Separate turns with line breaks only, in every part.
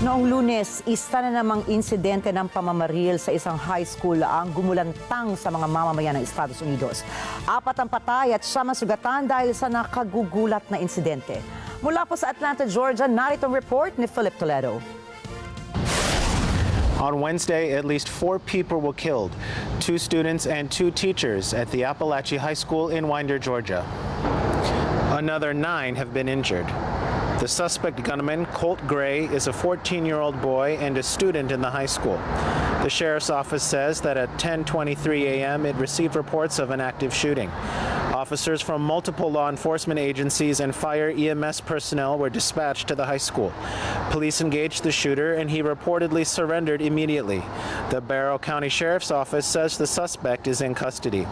Noong Lunes, isa na namang insidente ng pamamaril sa isang high school ang gumulantang sa mga mamamayan ng Estados Unidos. 4 ang patay at 7 sugatan dahil sa nakagugulat na insidente. Mula po sa Atlanta, Georgia, narito ang report ni Philip Toledo.
On Wednesday, at least 4 people were killed, 2 students and 2 teachers at the Apalachee High School in Winder, Georgia. Another 9 have been injured. The suspect gunman, Colt Gray, is a 14-year-old boy and a student in the high school. The sheriff's office says that at 10:23 a.m. it received reports of an active shooting. Officers from multiple law enforcement agencies and fire EMS personnel were dispatched to the high school. Police engaged the shooter and he reportedly surrendered immediately. The Barrow County Sheriff's Office says the suspect is in custody.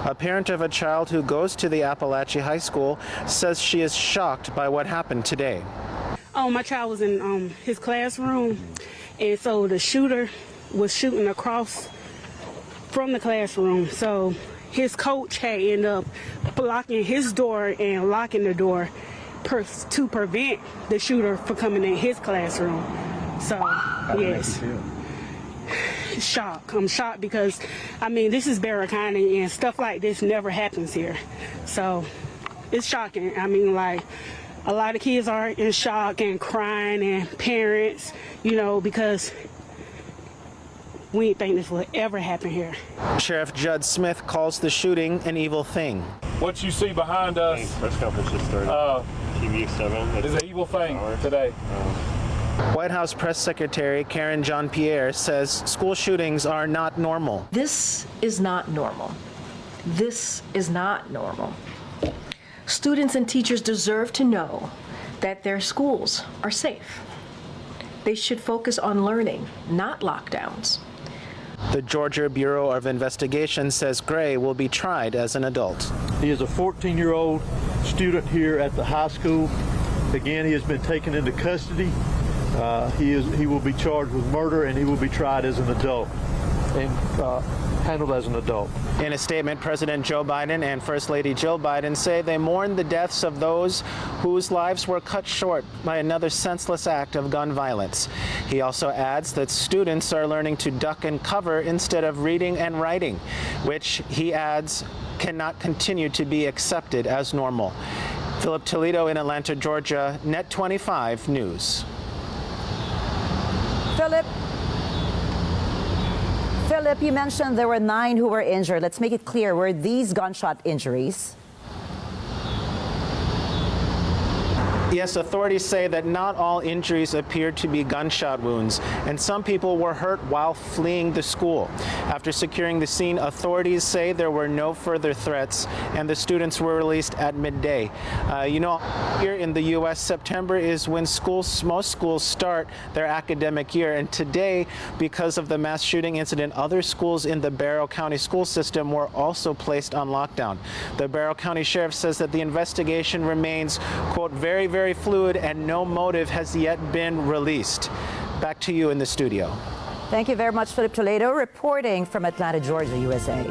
A parent of a child who goes to the Apalachee High School says she is shocked by what happened today.
Oh, my child was in his classroom, and so the shooter was shooting across from the classroom. So his coach had ended up blocking his door and locking the door to prevent the shooter from coming in his classroom. So, yes. Shock. I'm shocked because, I mean, this is Barrow County and stuff like this never happens here. So, it's shocking. I mean, like, a lot of kids are in shock and crying, and parents, you know, because we didn't think this would ever happen here.
Sheriff Judd Smith calls the shooting an evil thing.
What you see behind us,
press conference just started. TV7
is an evil thing today.
White House Press Secretary Karen Jean-Pierre says school shootings are not normal.
This is not normal. This is not normal. Students and teachers deserve to know that their schools are safe. They should focus on learning, not lockdowns.
The Georgia Bureau of Investigation says Gray will be tried as an adult.
He is a 14-year-old student here at the high school. Again, he has been taken into custody. He will be charged with murder, and he will be tried as an adult and handled as an adult.
In a statement, President Joe Biden and First Lady Jill Biden say they mourn the deaths of those whose lives were cut short by another senseless act of gun violence. He also adds that students are learning to duck and cover instead of reading and writing, which he adds cannot continue to be accepted as normal. Philip Toledo in Atlanta, Georgia, Net 25 News.
Philip, you mentioned there were 9 who were injured. Let's make it clear, were these gunshot injuries?
Yes, authorities say that not all injuries appeared to be gunshot wounds, and some people were hurt while fleeing the school. After securing the scene, authorities say there were no further threats, and the students were released at midday. Here in the U.S., September is when most schools start their academic year, and today, because of the mass shooting incident, other schools in the Barrow County school system were also placed on lockdown. The Barrow County Sheriff says that the investigation remains, quote, very, very fluid, and no motive has yet been released. Back to you in the studio.
Thank you very much, Philip Toledo, reporting from Atlanta, Georgia, USA.